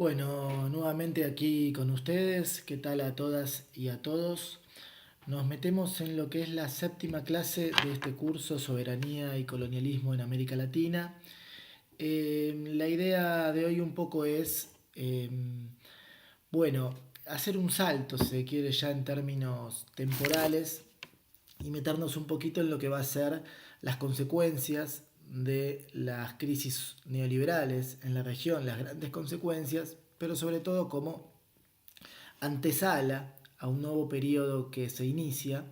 Bueno, nuevamente aquí con ustedes, ¿qué tal a todas y a todos? Nos metemos en lo que es la séptima clase de este curso Soberanía y Colonialismo en América Latina. La idea de hoy un poco es, bueno, hacer un salto, si se quiere, ya en términos temporales y meternos un poquito en lo que va a ser las consecuencias de las crisis neoliberales en la región, las grandes consecuencias, pero sobre todo como antesala a un nuevo periodo que se inicia,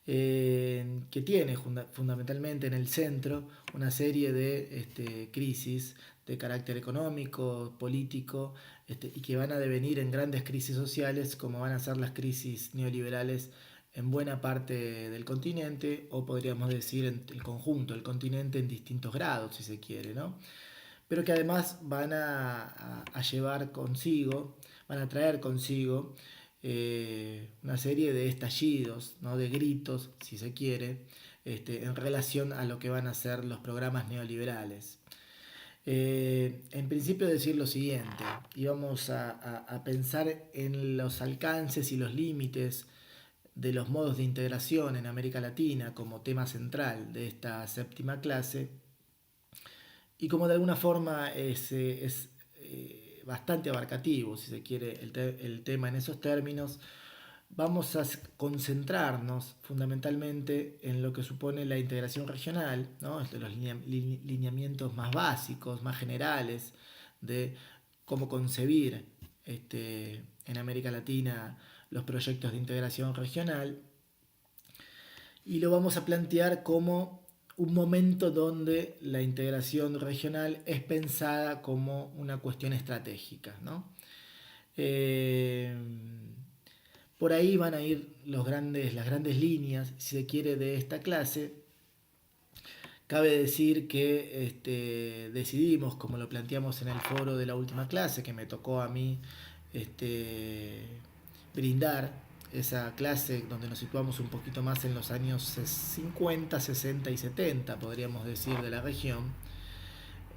que tiene fundamentalmente en el centro una serie de crisis de carácter económico, político, y que van a devenir en grandes crisis sociales como van a ser las crisis neoliberales en buena parte del continente, o podríamos decir en el conjunto del continente en distintos grados, si se quiere, ¿no? Pero que además van a llevar consigo, van a traer consigo una serie de estallidos, ¿no? De gritos, si se quiere, en relación a lo que van a ser los programas neoliberales. En principio decir lo siguiente, y vamos a pensar en los alcances y los límites de los modos de integración en América Latina como tema central de esta séptima clase, y como de alguna forma es bastante abarcativo, si se quiere, el tema en esos términos, vamos a concentrarnos fundamentalmente en lo que supone la integración regional, ¿no? De los lineamientos más básicos, más generales, de cómo concebir en América Latina los proyectos de integración regional, y lo vamos a plantear como un momento donde la integración regional es pensada como una cuestión estratégica, ¿no? Eh, por ahí van a ir las grandes líneas, si se quiere, de esta clase. Cabe decir que decidimos, como lo planteamos en el foro de la última clase, que me tocó a mí este, brindar esa clase donde nos situamos un poquito más en los años 50, 60 y 70, podríamos decir, de la región,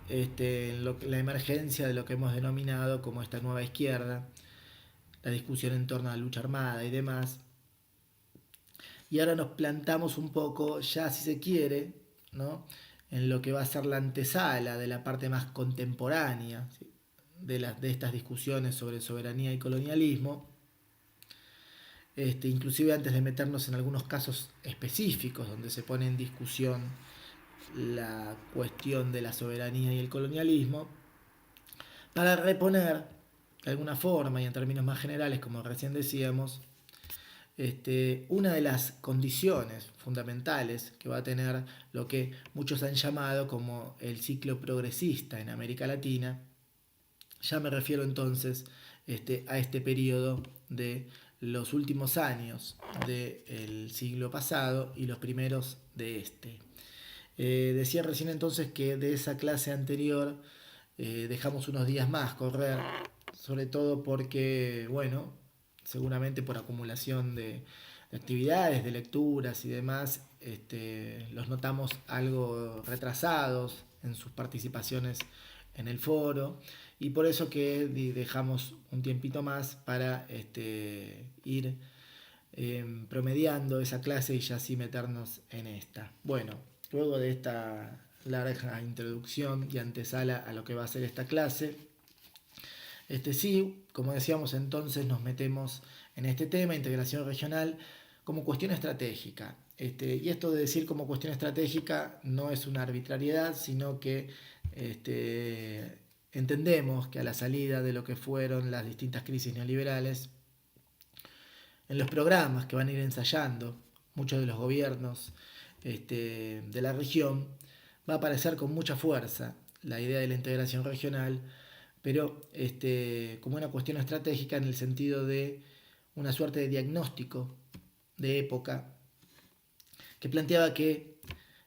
la emergencia de lo que hemos denominado como esta nueva izquierda, la discusión en torno a la lucha armada y demás. Y ahora nos plantamos un poco, ya si se quiere, ¿no? En lo que va a ser la antesala de la parte más contemporánea, ¿sí? De estas discusiones sobre soberanía y colonialismo, inclusive antes de meternos en algunos casos específicos donde se pone en discusión la cuestión de la soberanía y el colonialismo, para reponer de alguna forma y en términos más generales, como recién decíamos, una de las condiciones fundamentales que va a tener lo que muchos han llamado como el ciclo progresista en América Latina. Ya me refiero entonces a este periodo de los últimos años del siglo pasado y los primeros de este. Decía recién entonces que de esa clase anterior dejamos unos días más correr, sobre todo porque, bueno, seguramente por acumulación de actividades, de lecturas y demás, los notamos algo retrasados en sus participaciones en el foro, y por eso que dejamos un tiempito más para ir promediando esa clase y ya así meternos en esta. Bueno, luego de esta larga introducción y antesala a lo que va a ser esta clase, sí, como decíamos entonces, nos metemos en este tema, integración regional, como cuestión estratégica. Y esto de decir como cuestión estratégica no es una arbitrariedad, sino que entendemos que a la salida de lo que fueron las distintas crisis neoliberales, en los programas que van a ir ensayando muchos de los gobiernos de la región, va a aparecer con mucha fuerza la idea de la integración regional, pero como una cuestión estratégica en el sentido de una suerte de diagnóstico de época que planteaba que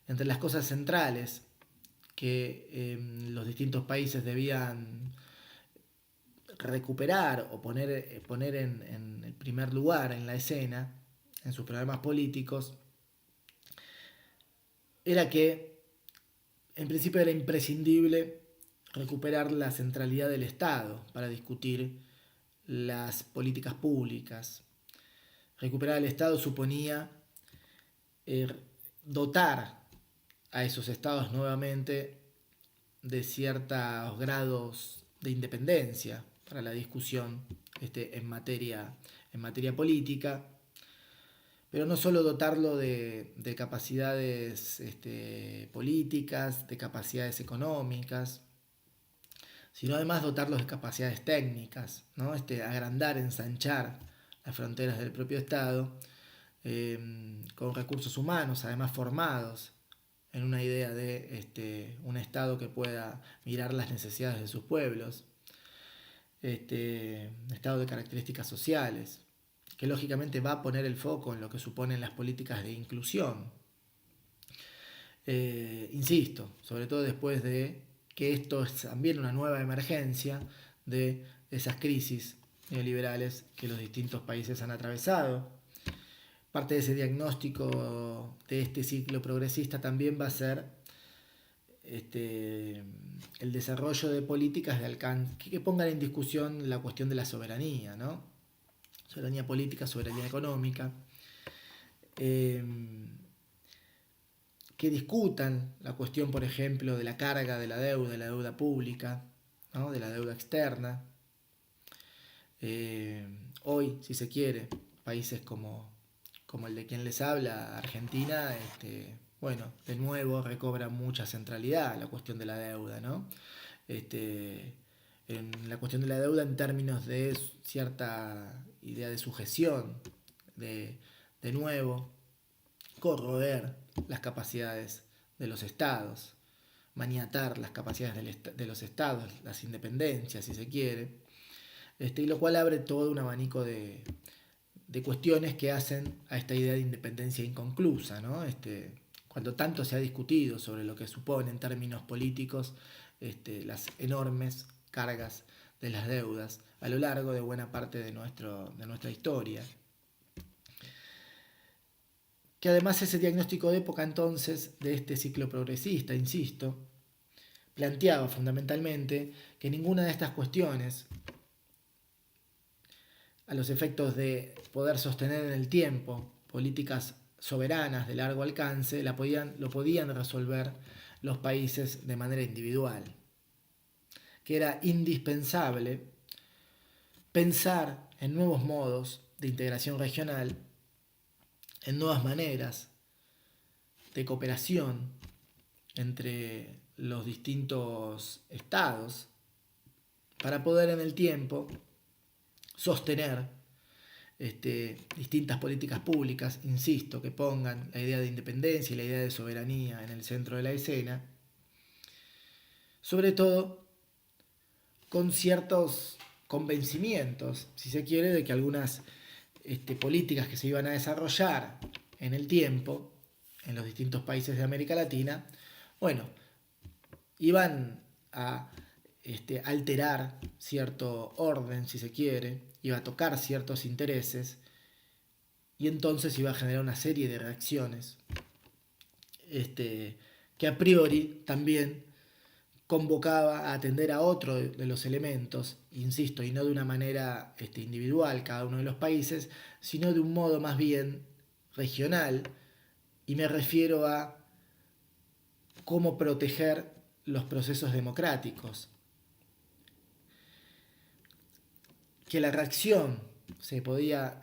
entre las cosas centrales que los distintos países debían recuperar o poner en el primer lugar en la escena, en sus problemas políticos, era que en principio era imprescindible recuperar la centralidad del Estado para discutir las políticas públicas. Recuperar el Estado suponía eh, dotar a esos estados nuevamente de ciertos grados de independencia para la discusión en materia política, pero no solo dotarlo de capacidades políticas, de capacidades económicas, sino además dotarlos de capacidades técnicas, ¿no? Agrandar, ensanchar las fronteras del propio Estado, con recursos humanos, además formados en una idea de un Estado que pueda mirar las necesidades de sus pueblos, Estado de características sociales, que lógicamente va a poner el foco en lo que suponen las políticas de inclusión. Insisto, sobre todo después de que esto es también una nueva emergencia de esas crisis neoliberales que los distintos países han atravesado. Parte de ese diagnóstico de este ciclo progresista también va a ser el desarrollo de políticas de alcance que pongan en discusión la cuestión de la soberanía, ¿no? Soberanía política, soberanía económica, que discutan la cuestión, por ejemplo, de la carga de la deuda pública, ¿no? De la deuda externa. Hoy, si se quiere, países como el de quien les habla, Argentina, bueno, de nuevo recobra mucha centralidad la cuestión de la deuda, ¿no? En la cuestión de la deuda en términos de cierta idea de sujeción, de nuevo, corroer las capacidades de los estados, maniatar las capacidades de los estados, las independencias, si se quiere, y lo cual abre todo un abanico de cuestiones que hacen a esta idea de independencia inconclusa, ¿no? Cuando tanto se ha discutido sobre lo que supone en términos políticos las enormes cargas de las deudas a lo largo de buena parte de nuestra historia. Que además ese diagnóstico de época entonces de este ciclo progresista, insisto, planteaba fundamentalmente que ninguna de estas cuestiones, a los efectos de poder sostener en el tiempo políticas soberanas de largo alcance, lo podían resolver los países de manera individual. Que era indispensable pensar en nuevos modos de integración regional, en nuevas maneras de cooperación entre los distintos estados, para poder en el tiempo sostener distintas políticas públicas, insisto, que pongan la idea de independencia y la idea de soberanía en el centro de la escena, sobre todo con ciertos convencimientos, si se quiere, de que algunas políticas que se iban a desarrollar en el tiempo en los distintos países de América Latina, bueno, iban a alterar cierto orden, si se quiere, iba a tocar ciertos intereses y entonces iba a generar una serie de reacciones que a priori también convocaba a atender a otro de los elementos, insisto, y no de una manera individual cada uno de los países, sino de un modo más bien regional, y me refiero a cómo proteger los procesos democráticos. Que la reacción se podía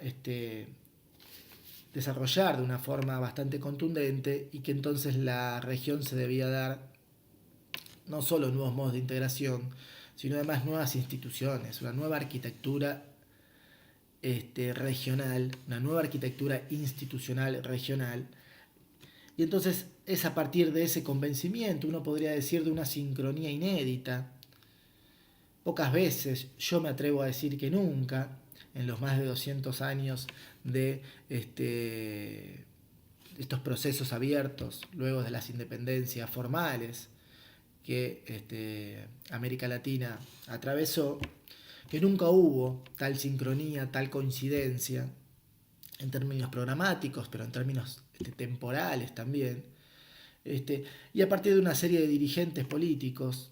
desarrollar de una forma bastante contundente y que entonces la región se debía dar no solo nuevos modos de integración, sino además nuevas instituciones, una nueva arquitectura regional, una nueva arquitectura institucional regional. Y entonces es a partir de ese convencimiento, uno podría decir de una sincronía inédita, pocas veces, yo me atrevo a decir que nunca, en los más de 200 años de estos procesos abiertos, luego de las independencias formales que América Latina atravesó, que nunca hubo tal sincronía, tal coincidencia, en términos programáticos, pero en términos temporales también, y a partir de una serie de dirigentes políticos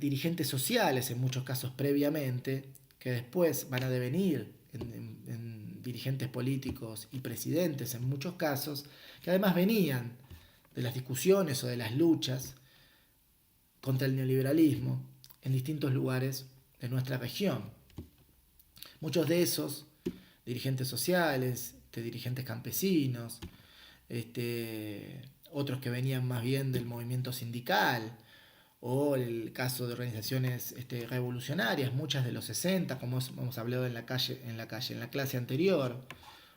dirigentes sociales, en muchos casos previamente, que después van a devenir en dirigentes políticos y presidentes en muchos casos, que además venían de las discusiones o de las luchas contra el neoliberalismo en distintos lugares de nuestra región. Muchos de esos dirigentes sociales, dirigentes campesinos, otros que venían más bien del movimiento sindical, o el caso de organizaciones revolucionarias, muchas de los 60, como hemos hablado en la clase anterior,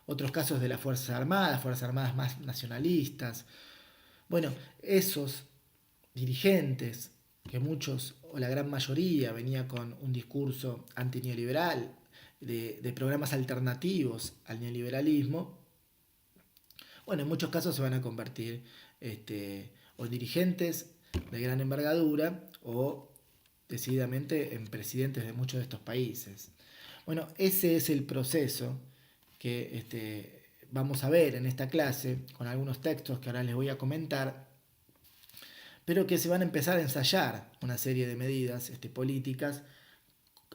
otros casos de las Fuerzas Armadas más nacionalistas. Bueno, esos dirigentes, que muchos o la gran mayoría venía con un discurso antineoliberal, de programas alternativos al neoliberalismo, bueno, en muchos casos se van a convertir o dirigentes de gran envergadura o decididamente en presidentes de muchos de estos países. Bueno, ese es el proceso que vamos a ver en esta clase con algunos textos que ahora les voy a comentar, pero que se van a empezar a ensayar una serie de medidas políticas.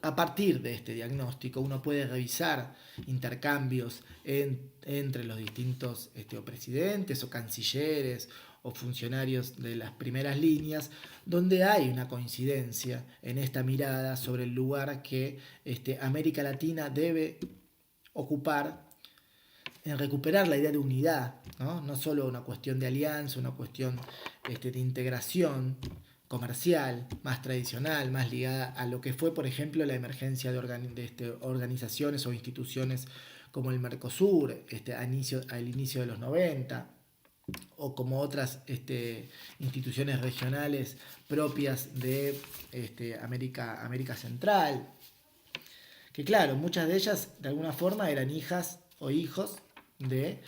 A partir de este diagnóstico uno puede revisar intercambios entre los distintos o presidentes o cancilleres o funcionarios de las primeras líneas, donde hay una coincidencia en esta mirada sobre el lugar que América Latina debe ocupar en recuperar la idea de unidad, no solo una cuestión de alianza, una cuestión de integración comercial, más tradicional, más ligada a lo que fue, por ejemplo, la emergencia de organizaciones o instituciones como el Mercosur al inicio de los 90, o como otras instituciones regionales propias de América Central, que claro, muchas de ellas de alguna forma eran hijas o hijos de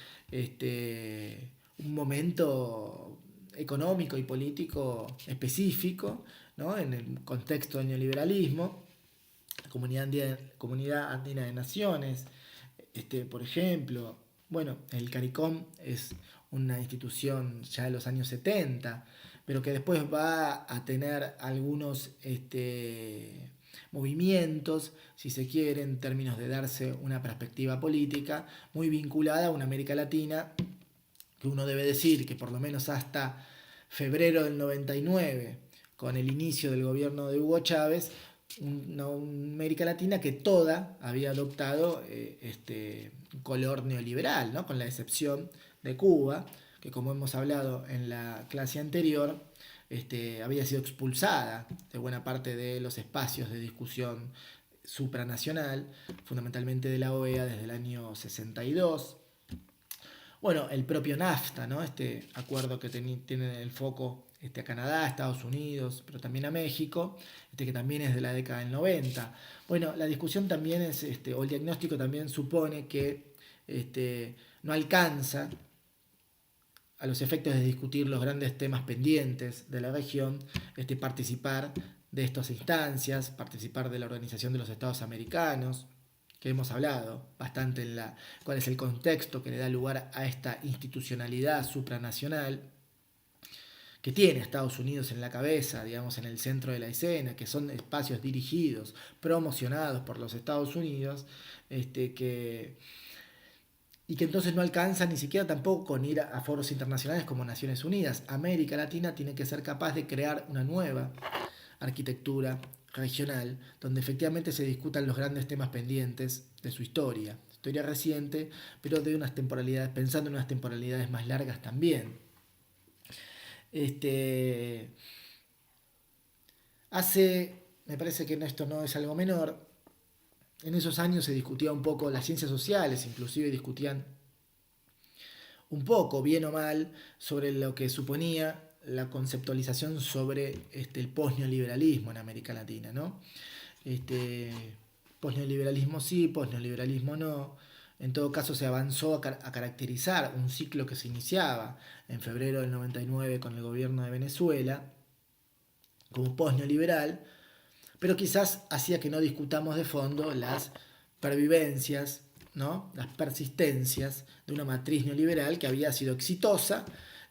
un momento económico y político específico, ¿no? En el contexto del neoliberalismo, Comunidad Andina de Naciones, por ejemplo. Bueno, el CARICOM es una institución ya de los años 70, pero que después va a tener algunos movimientos, si se quiere, en términos de darse una perspectiva política muy vinculada a una América Latina que uno debe decir que por lo menos hasta febrero del 99, con el inicio del gobierno de Hugo Chávez, una América Latina que toda había adoptado color neoliberal, ¿no? Con la excepción de Cuba, que como hemos hablado en la clase anterior, había sido expulsada de buena parte de los espacios de discusión supranacional, fundamentalmente de la OEA desde el año 62. Bueno, el propio NAFTA, ¿no? Este acuerdo que tiene el foco a Canadá, a Estados Unidos, pero también a México, que también es de la década del 90. Bueno, la discusión también es, o el diagnóstico también supone que no alcanza a los efectos de discutir los grandes temas pendientes de la región, participar de estas instancias, participar de la Organización de los Estados Americanos, que hemos hablado bastante en cuál es el contexto que le da lugar a esta institucionalidad supranacional, que tiene Estados Unidos en la cabeza, digamos, en el centro de la escena, que son espacios dirigidos, promocionados por los Estados Unidos, y que entonces no alcanza ni siquiera tampoco con ir a foros internacionales como Naciones Unidas. América Latina tiene que ser capaz de crear una nueva arquitectura regional, donde efectivamente se discutan los grandes temas pendientes de su historia reciente, pero de unas temporalidades, pensando en unas temporalidades más largas también. Me parece que esto no es algo menor, en esos años se discutía un poco las ciencias sociales, inclusive discutían un poco, bien o mal, sobre lo que suponía la conceptualización sobre el posneoliberalismo en América Latina, ¿no? Posneoliberalismo sí, posneoliberalismo no. En todo caso se avanzó a caracterizar un ciclo que se iniciaba en febrero del 99 con el gobierno de Venezuela como posneoliberal, pero quizás hacía que no discutamos de fondo las pervivencias, ¿no? Las persistencias de una matriz neoliberal que había sido exitosa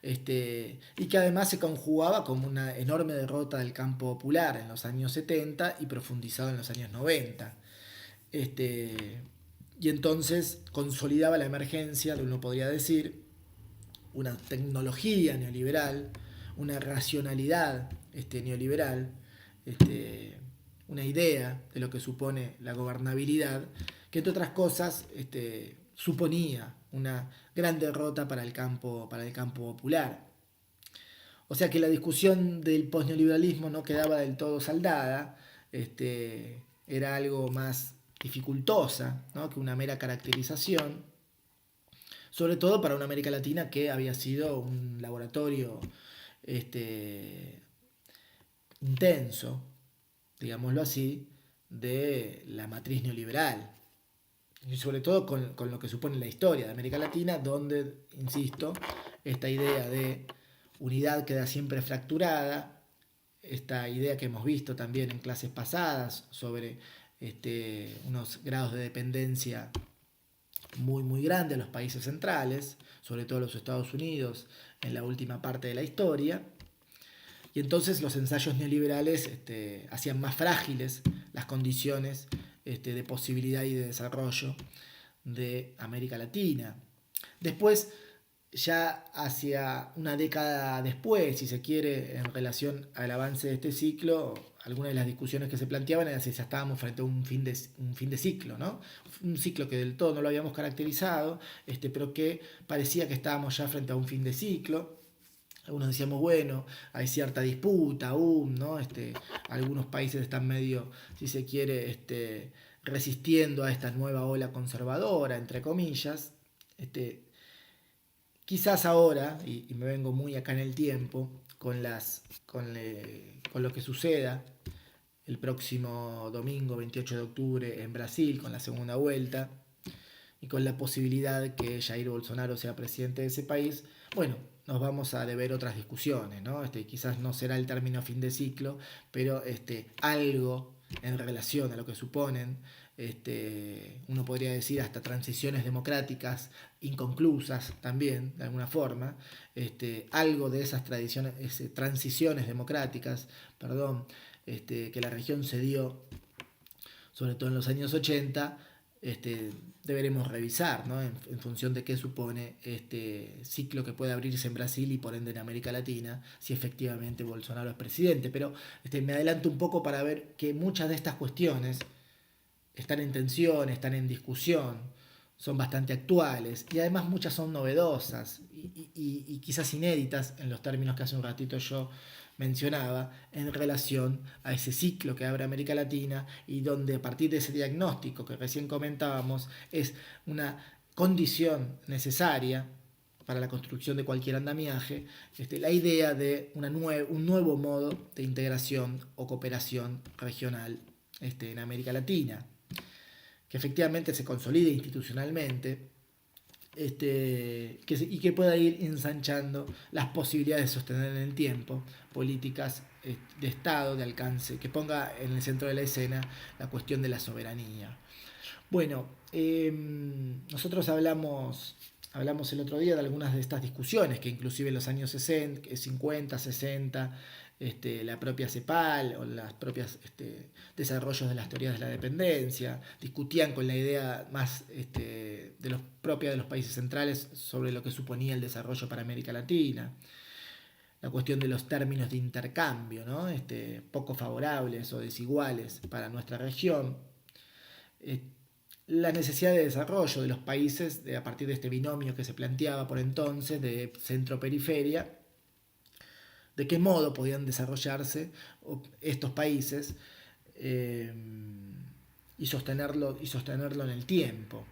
y que además se conjugaba como una enorme derrota del campo popular en los años 70 y profundizado en los años 90. Este, y entonces consolidaba la emergencia, de uno podría decir, una tecnología neoliberal, una racionalidad neoliberal, este, una idea de lo que supone la gobernabilidad, que entre otras cosas suponía una gran derrota para el campo popular. O sea que la discusión del posneoliberalismo no quedaba del todo saldada, era algo más dificultosa, ¿no?, que una mera caracterización, sobre todo para una América Latina que había sido un laboratorio este, intenso, digámoslo así, de la matriz neoliberal. Y sobre todo con lo que supone la historia de América Latina, donde, insisto, esta idea de unidad queda siempre fracturada, esta idea que hemos visto también en clases pasadas sobre unos grados de dependencia muy muy grandes de los países centrales, sobre todo los Estados Unidos en la última parte de la historia. Y entonces los ensayos neoliberales hacían más frágiles las condiciones de posibilidad y de desarrollo de América Latina. Después, ya hacia una década después, si se quiere, en relación al avance de este ciclo, algunas de las discusiones que se planteaban era si ya estábamos frente a un fin de ciclo, ¿no? Un ciclo que del todo no lo habíamos caracterizado, pero que parecía que estábamos ya frente a un fin de ciclo. Algunos decíamos, bueno, hay cierta disputa aún, ¿no? Algunos países están medio, si se quiere, resistiendo a esta nueva ola conservadora, entre comillas. Quizás ahora, y me vengo muy acá en el tiempo, con lo que suceda el próximo domingo 28 de octubre en Brasil con la segunda vuelta y con la posibilidad que Jair Bolsonaro sea presidente de ese país, bueno, nos vamos a deber otras discusiones, ¿no? Quizás no será el término fin de ciclo, pero algo en relación a lo que suponen, uno podría decir hasta transiciones democráticas inconclusas también, de alguna forma, algo de esas transiciones democráticas, perdón, que la región se dio, sobre todo en los años 80, deberemos revisar, ¿no? En función de qué supone este ciclo que puede abrirse en Brasil y por ende en América Latina, si efectivamente Bolsonaro es presidente. Pero me adelanto un poco para ver que muchas de estas cuestiones están en tensión, están en discusión, son bastante actuales y además muchas son novedosas y quizás inéditas en los términos que hace un ratito yo mencionaba en relación a ese ciclo que abre América Latina y donde a partir de ese diagnóstico que recién comentábamos es una condición necesaria para la construcción de cualquier andamiaje, la idea de un nuevo modo de integración o cooperación regional en América Latina, que efectivamente se consolide institucionalmente y que pueda ir ensanchando las posibilidades de sostener en el tiempo políticas de Estado, de alcance, que ponga en el centro de la escena la cuestión de la soberanía. Bueno, nosotros hablamos el otro día de algunas de estas discusiones que inclusive en los años 50, 60, la propia CEPAL o los propios desarrollos de las teorías de la dependencia discutían con la idea más propia de los países centrales sobre lo que suponía el desarrollo para América Latina, la cuestión de los términos de intercambio, ¿no? Poco favorables o desiguales para nuestra región, la necesidad de desarrollo de los países a partir de este binomio que se planteaba por entonces de centro-periferia, de qué modo podían desarrollarse estos países y sostenerlo en el tiempo.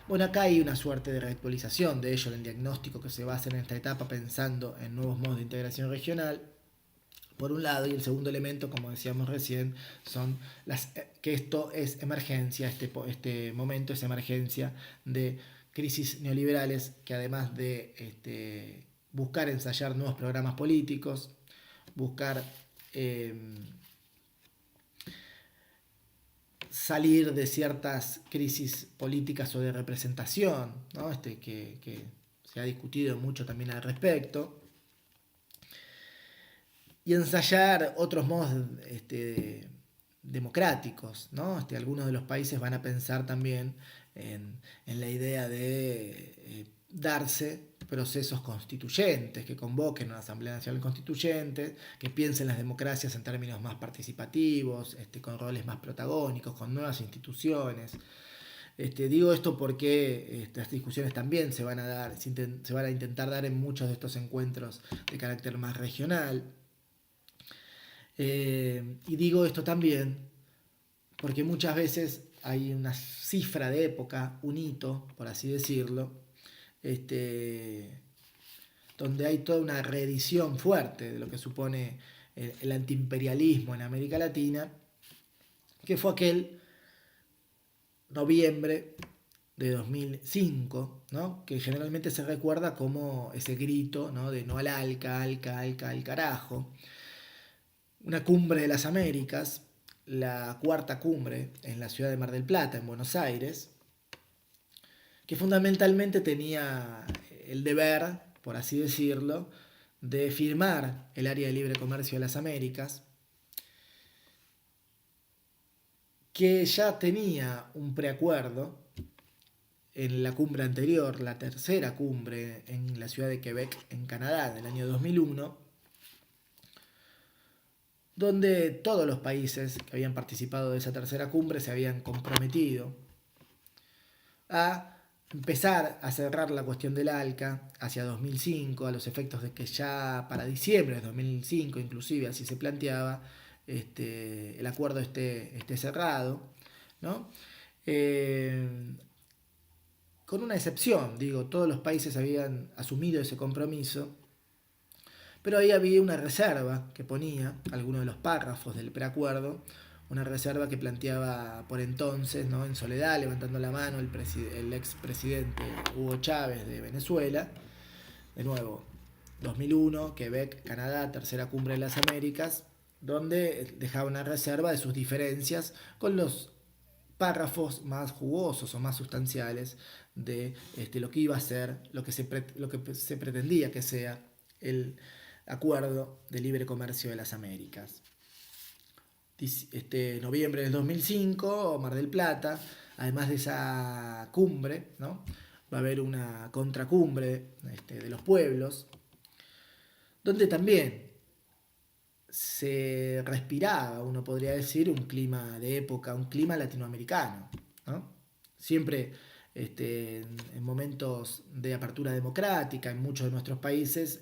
Bueno, acá hay una suerte de reactualización de ello en el diagnóstico que se va a hacer en esta etapa pensando en nuevos modos de integración regional, por un lado, y el segundo elemento, como decíamos recién, son que esto es emergencia, este momento es emergencia de crisis neoliberales que además de buscar ensayar nuevos programas políticos, buscar salir de ciertas crisis políticas o de representación, ¿no? Que se ha discutido mucho también al respecto, y ensayar otros modos democráticos, ¿no? Algunos de los países van a pensar también en la idea de darse procesos constituyentes, que convoquen una Asamblea Nacional Constituyente, que piensen las democracias en términos más participativos, con roles más protagónicos, con nuevas instituciones. Digo esto porque estas discusiones también se van a intentar dar en muchos de estos encuentros de carácter más regional. Y digo esto también porque muchas veces hay una cifra de época, un hito, por así decirlo, donde hay toda una reedición fuerte de lo que supone el antiimperialismo en América Latina, que fue aquel noviembre de 2005, ¿no? Que generalmente se recuerda como ese grito, ¿no? De no al ALCA, ALCA, ALCA, al carajo. Una cumbre de las Américas, la cuarta cumbre en la ciudad de Mar del Plata, en Buenos Aires, que fundamentalmente tenía el deber, por así decirlo, de firmar el área de libre comercio de las Américas, que ya tenía un preacuerdo en la cumbre anterior, la tercera cumbre en la ciudad de Quebec, en Canadá, del año 2001, donde todos los países que habían participado de esa tercera cumbre se habían comprometido a empezar a cerrar la cuestión del ALCA hacia 2005, a los efectos de que ya para diciembre de 2005, inclusive así se planteaba, el acuerdo esté cerrado, ¿no? Con una excepción, digo, todos los países habían asumido ese compromiso, pero ahí había una reserva que ponía algunos de los párrafos del preacuerdo, una reserva que planteaba por entonces, ¿no? En soledad, levantando la mano, el expresidente Hugo Chávez de Venezuela. De nuevo, 2001, Quebec, Canadá, tercera cumbre de las Américas, donde dejaba una reserva de sus diferencias con los párrafos más jugosos o más sustanciales de lo que iba a ser, lo que se pretendía que sea el Acuerdo de Libre Comercio de las Américas. Noviembre del 2005, Mar del Plata, además de esa cumbre, ¿no? Va a haber una contracumbre de los pueblos, donde también se respiraba, uno podría decir, un clima de época, un clima latinoamericano, ¿no? Siempre en momentos de apertura democrática en muchos de nuestros países,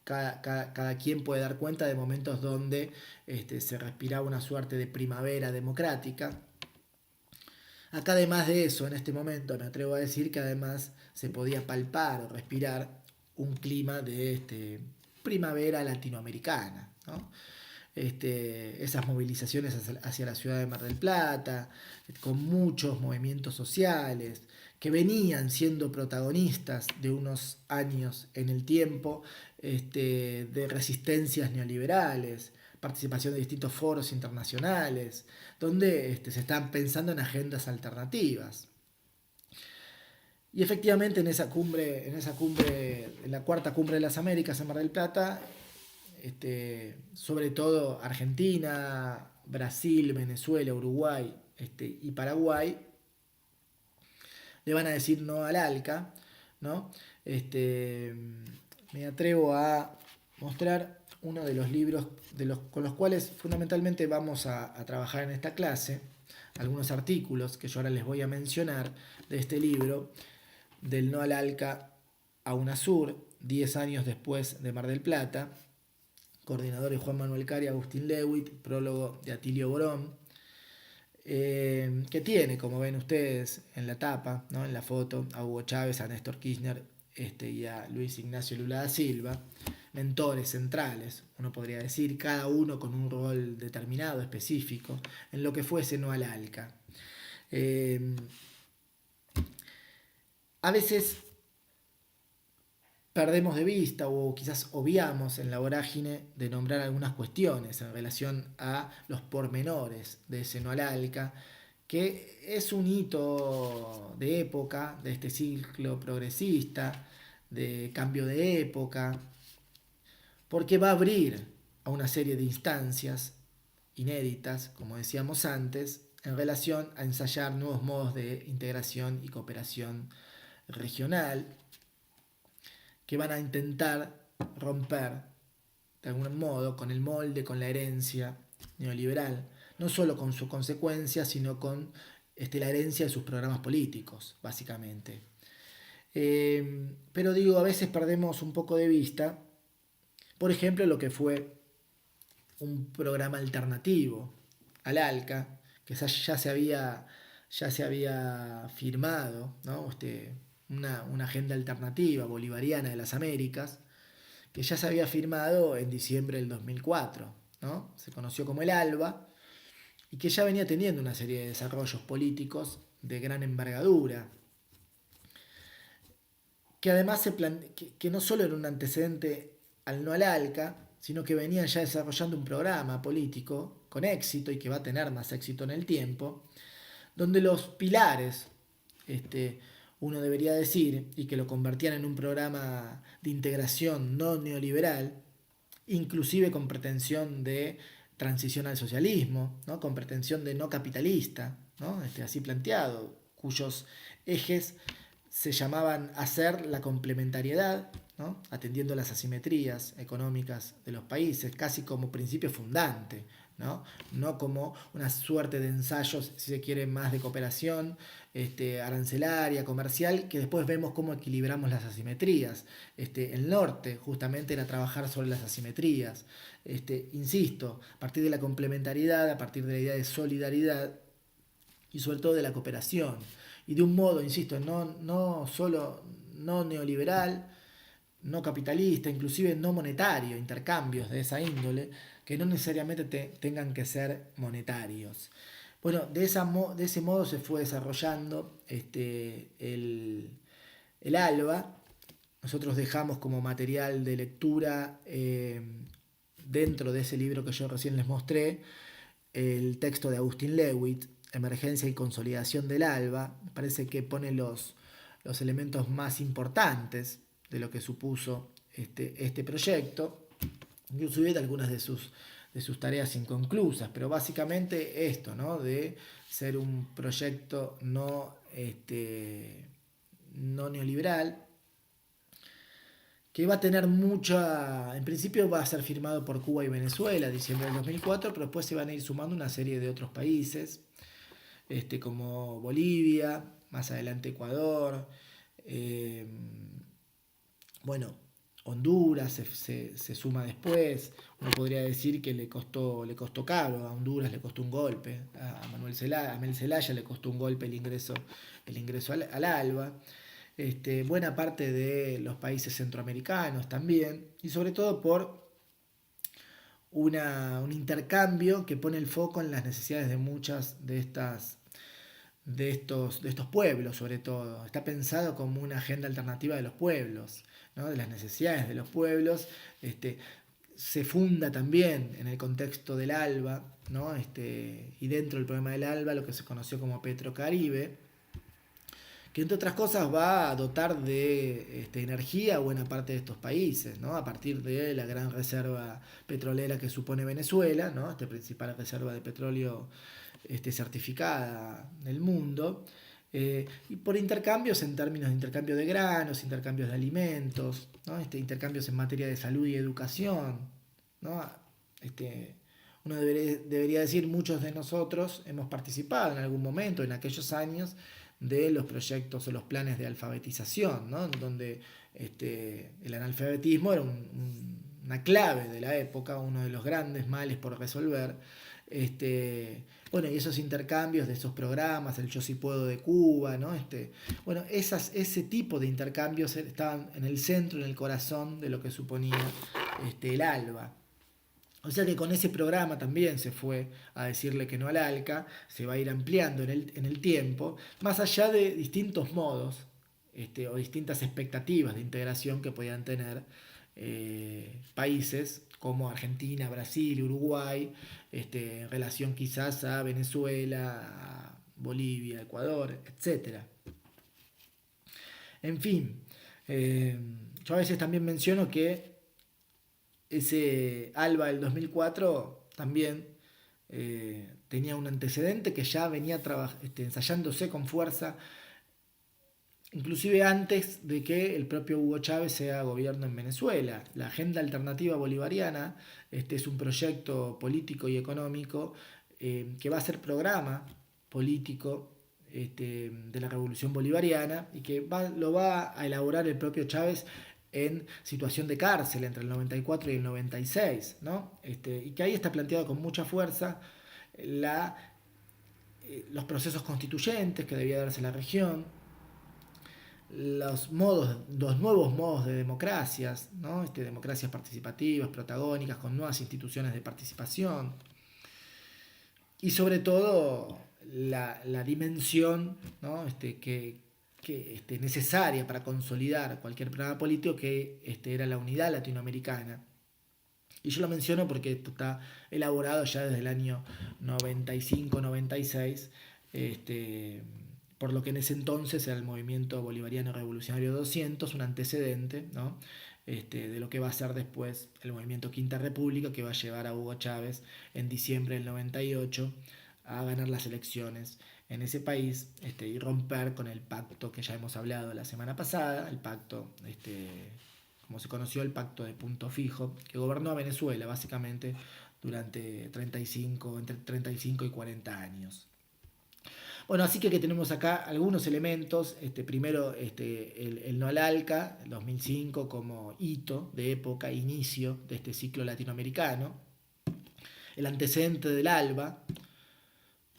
cada quien puede dar cuenta de momentos donde se respiraba una suerte de primavera democrática. Acá además de eso, en este momento me atrevo a decir que además se podía palpar o respirar un clima de primavera latinoamericana, ¿no? Esas movilizaciones hacia la ciudad de Mar del Plata, con muchos movimientos sociales que venían siendo protagonistas de unos años en el tiempo, de resistencias neoliberales, participación de distintos foros internacionales, donde se están pensando en agendas alternativas. Y efectivamente en esa cumbre, en la cuarta cumbre de las Américas en Mar del Plata, sobre todo Argentina, Brasil, Venezuela, Uruguay y Paraguay, le van a decir no al ALCA, ¿no? Me atrevo a mostrar uno de los libros con los cuales fundamentalmente vamos a trabajar en esta clase, algunos artículos que yo ahora les voy a mencionar de este libro, del no al ALCA a UNASUR, 10 años después de Mar del Plata, coordinadores Juan Manuel Cari, Agustín Lewitt, prólogo de Atilio Borón, que tiene, como ven ustedes en la tapa, ¿no? En la foto, a Hugo Chávez, a Néstor Kirchner y a Luis Ignacio Lula da Silva, mentores centrales, uno podría decir, cada uno con un rol determinado, específico, en lo que fuese no al ALCA. A veces perdemos de vista o quizás obviamos en la vorágine de nombrar algunas cuestiones en relación a los pormenores de ese no al ALCA, que es un hito de época, de este ciclo progresista, de cambio de época, porque va a abrir a una serie de instancias inéditas, como decíamos antes, en relación a ensayar nuevos modos de integración y cooperación regional que van a intentar romper de algún modo con el molde, con la herencia neoliberal, no solo con sus consecuencias, sino con la herencia de sus programas políticos, básicamente. Pero digo, a veces perdemos un poco de vista, por ejemplo, lo que fue un programa alternativo al ALCA, que ya se había firmado, ¿no? Una agenda alternativa bolivariana de las Américas, que ya se había firmado en diciembre del 2004, ¿no? Se conoció como el ALBA, y que ya venía teniendo una serie de desarrollos políticos de gran envergadura, que además que no solo era un antecedente al no al ALCA, sino que venían ya desarrollando un programa político con éxito y que va a tener más éxito en el tiempo, donde los pilares, uno debería decir, y que lo convertían en un programa de integración no neoliberal, inclusive con pretensión de transición al socialismo, ¿no? Con pretensión de no capitalista, ¿no? Así planteado, cuyos ejes se llamaban hacer la complementariedad, ¿no? Atendiendo las asimetrías económicas de los países, casi como principio fundante, ¿no? No como una suerte de ensayos, si se quiere, más de cooperación arancelaria, comercial, que después vemos cómo equilibramos las asimetrías. El norte justamente era trabajar sobre las asimetrías. Insisto, a partir de la complementariedad, a partir de la idea de solidaridad y sobre todo de la cooperación. Y de un modo, insisto, no solo no neoliberal, no capitalista, inclusive no monetario, intercambios de esa índole, que no necesariamente tengan que ser monetarios. Bueno, de ese modo se fue desarrollando el ALBA. Nosotros dejamos como material de lectura dentro de ese libro que yo recién les mostré el texto de Agustín Lewitt, Emergencia y Consolidación del ALBA. Me parece que pone los elementos más importantes de lo que supuso este proyecto, inclusive de algunas de sus tareas inconclusas, pero básicamente esto, ¿no? De ser un proyecto no neoliberal, que va a tener en principio va a ser firmado por Cuba y Venezuela, diciembre del 2004, pero después se van a ir sumando una serie de otros países, como Bolivia, más adelante Ecuador, eh, bueno, Honduras se suma después. Uno podría decir que le costó caro, a Honduras le costó un golpe, a Mel Zelaya le costó un golpe el ingreso al ALBA. Buena parte de los países centroamericanos también, y sobre todo por un intercambio que pone el foco en las necesidades de muchas de estos pueblos, sobre todo. Está pensado como una agenda alternativa de los pueblos, ¿no? De las necesidades de los pueblos. Se funda también en el contexto del ALBA, ¿no? Y dentro del programa del ALBA lo que se conoció como Petrocaribe, que entre otras cosas va a dotar de energía a buena parte de estos países, ¿no? A partir de la gran reserva petrolera que supone Venezuela, ¿no? Principal reserva de petróleo certificada del mundo, y por intercambios en términos de intercambio de granos, intercambios de alimentos, ¿no? Intercambios en materia de salud y educación, ¿no? Uno debería decir, muchos de nosotros hemos participado en algún momento, en aquellos años, de los proyectos o los planes de alfabetización, ¿no? Donde el analfabetismo era una clave de la época, uno de los grandes males por resolver. Bueno, y esos intercambios de esos programas, el Yo sí puedo de Cuba, ¿no? Bueno, ese tipo de intercambios estaban en el centro, en el corazón de lo que suponía el ALBA. O sea que con ese programa también se fue a decirle que no al ALCA, se va a ir ampliando en el tiempo, más allá de distintos modos o distintas expectativas de integración que podían tener países como Argentina, Brasil, Uruguay, en relación quizás a Venezuela, a Bolivia, Ecuador, etcétera. En fin, yo a veces también menciono que ese ALBA del 2004 también tenía un antecedente que ya venía ensayándose con fuerza, inclusive antes de que el propio Hugo Chávez sea gobierno en Venezuela. La Agenda Alternativa Bolivariana es un proyecto político y económico que va a ser programa político de la Revolución Bolivariana y que lo va a elaborar el propio Chávez en situación de cárcel entre el 94 y el 96, ¿no? Y que ahí está planteado con mucha fuerza la, los procesos constituyentes que debía darse en la región, los nuevos modos de democracias, ¿no? Democracias participativas, protagónicas, con nuevas instituciones de participación, y sobre todo la dimensión, ¿no? que necesaria para consolidar cualquier programa político, que era la unidad latinoamericana. Y yo lo menciono porque esto está elaborado ya desde el año 95-96, por lo que en ese entonces era el Movimiento Bolivariano Revolucionario 200, un antecedente, ¿no? De lo que va a ser después el Movimiento Quinta República, que va a llevar a Hugo Chávez en diciembre del 98 a ganar las elecciones en ese país, y romper con el pacto que ya hemos hablado la semana pasada, el pacto, como se conoció, el pacto de punto fijo, que gobernó a Venezuela básicamente durante entre 35 y 40 años. Bueno, así que tenemos acá algunos elementos. Primero, el Nolalca, 2005, como hito de época, inicio de este ciclo latinoamericano. El antecedente del ALBA,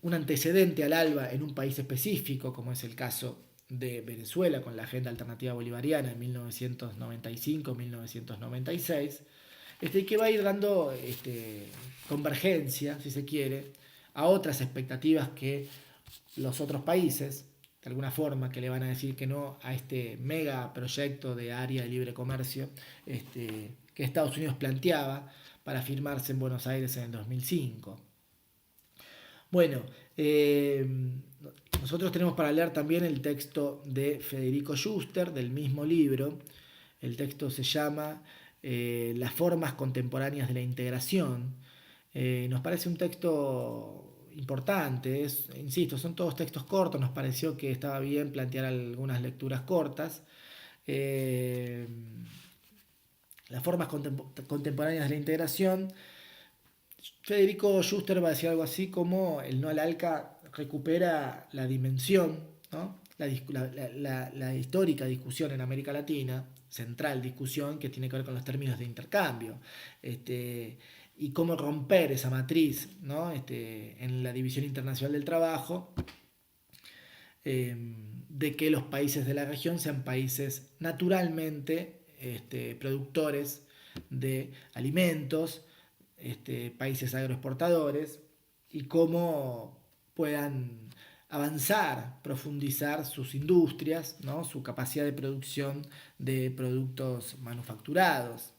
un antecedente al ALBA en un país específico, como es el caso de Venezuela, con la Agenda Alternativa Bolivariana en 1995-1996, que va a ir dando convergencia, si se quiere, a otras expectativas que los otros países, de alguna forma, que le van a decir que no a este mega proyecto de área de libre comercio que Estados Unidos planteaba para firmarse en Buenos Aires en el 2005. Bueno, nosotros tenemos para leer también el texto de Federico Schuster, del mismo libro. El texto se llama Las formas contemporáneas de la integración. Nos parece un texto importante, insisto, son todos textos cortos, nos pareció que estaba bien plantear algunas lecturas cortas. Las formas contemporáneas de la integración. Federico Schuster va a decir algo así como el no al ALCA recupera la dimensión, ¿no? La histórica discusión en América Latina, central discusión que tiene que ver con los términos de intercambio, y cómo romper esa matriz, ¿no? En la División Internacional del Trabajo, de que los países de la región sean países naturalmente productores de alimentos, países agroexportadores, y cómo puedan avanzar, profundizar sus industrias, ¿no? Su capacidad de producción de productos manufacturados.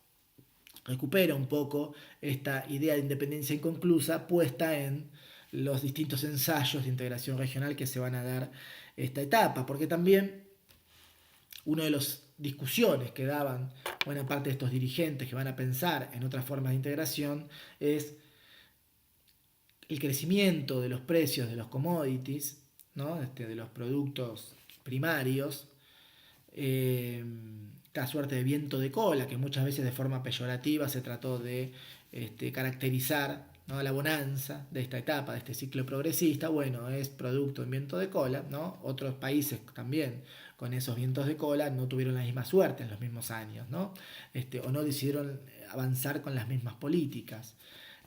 Recupera un poco esta idea de independencia inconclusa puesta en los distintos ensayos de integración regional que se van a dar esta etapa, porque también una de las discusiones que daban buena parte de estos dirigentes que van a pensar en otras formas de integración es el crecimiento de los precios de los commodities, ¿no? De los productos primarios, esta suerte de viento de cola que muchas veces de forma peyorativa se trató de caracterizar, ¿no? La bonanza de esta etapa, de este ciclo progresista. Bueno, es producto de viento de cola, ¿no? Otros países también con esos vientos de cola no tuvieron la misma suerte en los mismos años, ¿no? O no decidieron avanzar con las mismas políticas,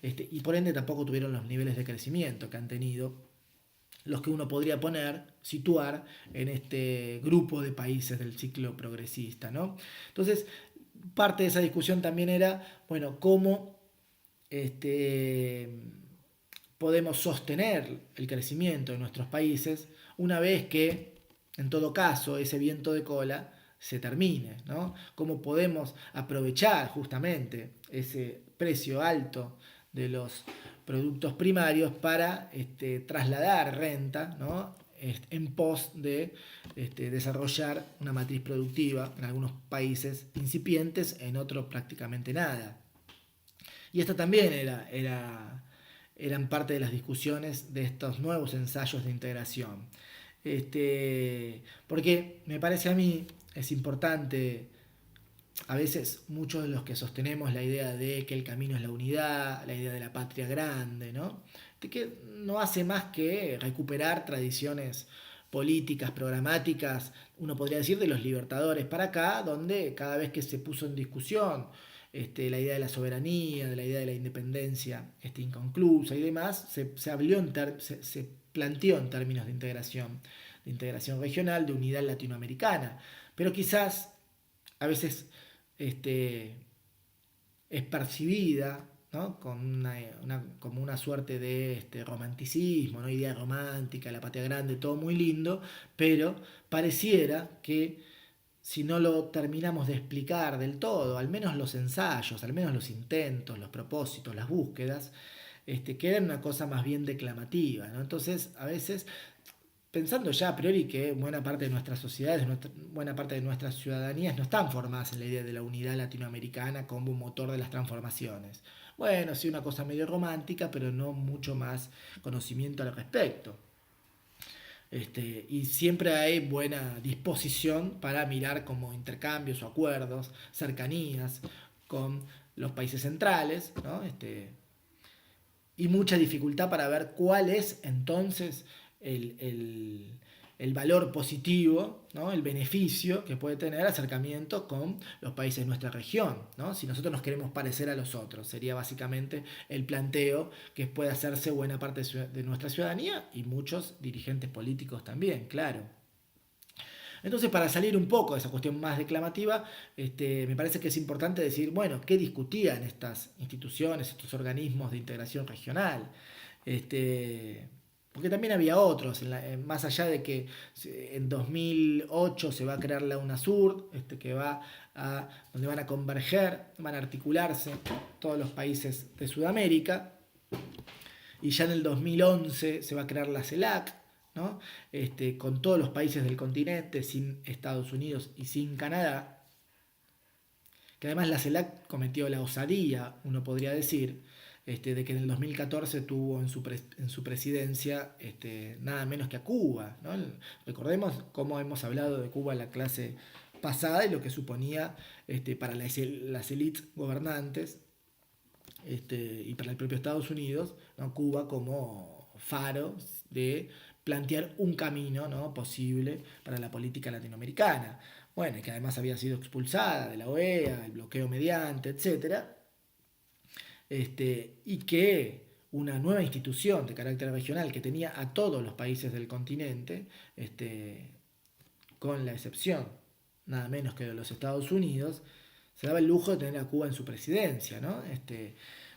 y por ende tampoco tuvieron los niveles de crecimiento que han tenido los que uno podría situar en este grupo de países del ciclo progresista, ¿no? Entonces, parte de esa discusión también era, bueno, cómo podemos sostener el crecimiento de nuestros países una vez que, en todo caso, ese viento de cola se termine, ¿no? Cómo podemos aprovechar justamente ese precio alto de los productos primarios para trasladar renta, ¿no? En pos de desarrollar una matriz productiva en algunos países incipientes, en otros prácticamente nada. Y esto también eran parte de las discusiones de estos nuevos ensayos de integración. Porque me parece a mí es importante, a veces muchos de los que sostenemos la idea de que el camino es la unidad, la idea de la patria grande, ¿no? De que no hace más que recuperar tradiciones políticas, programáticas, uno podría decir de los libertadores para acá, donde cada vez que se puso en discusión la idea de la soberanía, de la idea de la independencia inconclusa y demás, se planteó en términos de integración regional, de unidad latinoamericana. Pero quizás a veces es percibida, ¿no? Con como una suerte de romanticismo, ¿no? Idea romántica, la patria grande, todo muy lindo, pero pareciera que si no lo terminamos de explicar del todo, al menos los ensayos, al menos los intentos, los propósitos, las búsquedas, quedan una cosa más bien declamativa, ¿no? Entonces, a veces, pensando ya a priori que buena parte de nuestras sociedades, buena parte de nuestras ciudadanías no están formadas en la idea de la unidad latinoamericana como un motor de las transformaciones. Bueno, sí, una cosa medio romántica, pero no mucho más conocimiento al respecto. Y siempre hay buena disposición para mirar como intercambios o acuerdos, cercanías con los países centrales, ¿no? Y mucha dificultad para ver cuál es entonces el valor positivo, ¿no? El beneficio que puede tener acercamiento con los países de nuestra región, ¿no? Si nosotros nos queremos parecer a los otros, sería básicamente el planteo que puede hacerse buena parte de nuestra ciudadanía y muchos dirigentes políticos también, claro. Entonces, para salir un poco de esa cuestión más declamativa, me parece que es importante decir, bueno, ¿qué discutían estas instituciones, estos organismos de integración regional? Porque también había otros, más allá de que en 2008 se va a crear la UNASUR, donde van a converger, van a articularse todos los países de Sudamérica, y ya en el 2011 se va a crear la CELAC, ¿no? Con todos los países del continente, sin Estados Unidos y sin Canadá, que además la CELAC cometió la osadía, uno podría decir, de que en el 2014 tuvo en su presidencia nada menos que a Cuba, ¿no? Recordemos cómo hemos hablado de Cuba en la clase pasada y lo que suponía para las élites gobernantes y para el propio Estados Unidos, ¿no? Cuba como faro de plantear un camino, ¿no? posible para la política latinoamericana. Bueno, y que además había sido expulsada de la OEA, el bloqueo mediante, etcétera, y que una nueva institución de carácter regional que tenía a todos los países del continente, con la excepción nada menos que de los Estados Unidos, se daba el lujo de tener a Cuba en su presidencia, ¿no?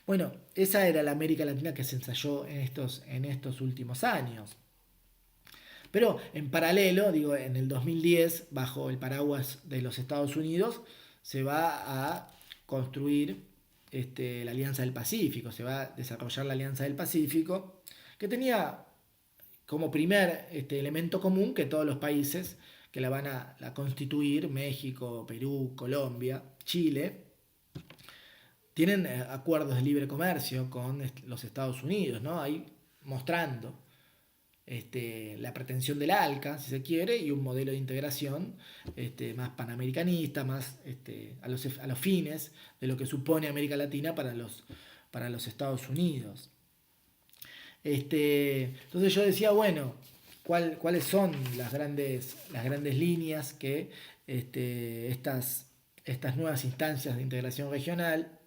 Bueno, esa era la América Latina que se ensayó en estos últimos años. Pero en paralelo, digo, en el 2010, bajo el paraguas de los Estados Unidos, se va a construir la Alianza del Pacífico, se va a desarrollar la Alianza del Pacífico, que tenía como primer elemento común que todos los países que la van a constituir, México, Perú, Colombia, Chile, tienen acuerdos de libre comercio con los Estados Unidos, ¿no? Ahí mostrando la pretensión del ALCA, si se quiere, y un modelo de integración más panamericanista, más a los fines de lo que supone América Latina para los Estados Unidos. Entonces yo decía, bueno, ¿cuáles son las grandes líneas que estas nuevas instancias de integración regional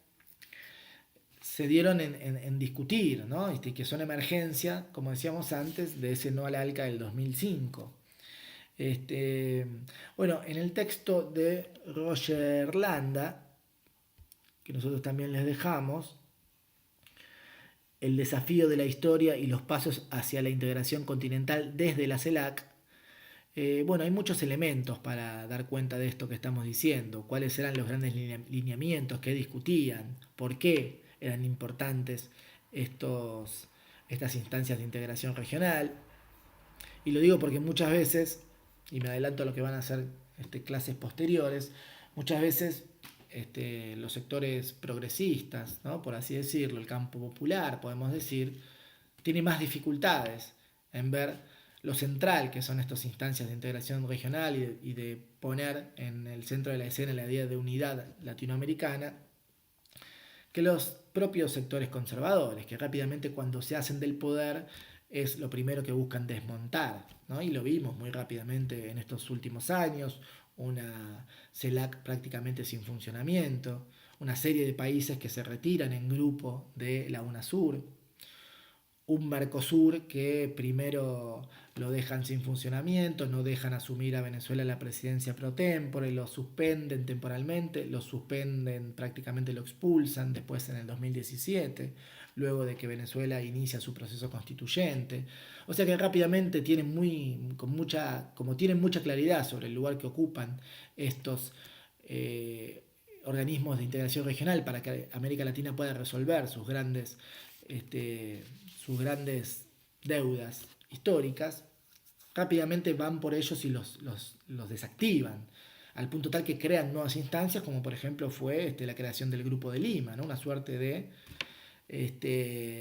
se dieron en discutir, ¿no? Que son emergencia, como decíamos antes, de ese no al ALCA del 2005. Bueno, en el texto de Roger Landa, que nosotros también les dejamos, el desafío de la historia y los pasos hacia la integración continental desde la CELAC, bueno, hay muchos elementos para dar cuenta de esto que estamos diciendo, cuáles eran los grandes lineamientos que discutían, por qué eran importantes estas instancias de integración regional. Y lo digo porque muchas veces, y me adelanto a lo que van a ser clases posteriores, muchas veces los sectores progresistas, ¿no? Por así decirlo, el campo popular, podemos decir, tiene más dificultades en ver lo central que son estas instancias de integración regional y de poner en el centro de la escena la idea de unidad latinoamericana, que los propios sectores conservadores, que rápidamente cuando se hacen del poder es lo primero que buscan desmontar, ¿no? Y lo vimos muy rápidamente en estos últimos años, una CELAC prácticamente sin funcionamiento, una serie de países que se retiran en grupo de la UNASUR, un Mercosur que primero lo dejan sin funcionamiento, no dejan asumir a Venezuela la presidencia pro tempore, lo suspenden temporalmente, lo suspenden, prácticamente lo expulsan después en el 2017, luego de que Venezuela inicia su proceso constituyente. O sea que rápidamente tienen como tienen mucha claridad sobre el lugar que ocupan estos organismos de integración regional para que América Latina pueda resolver este, sus grandes deudas históricas, rápidamente van por ellos y los desactivan, al punto tal que crean nuevas instancias, como por ejemplo fue la creación del Grupo de Lima, ¿no? Una suerte de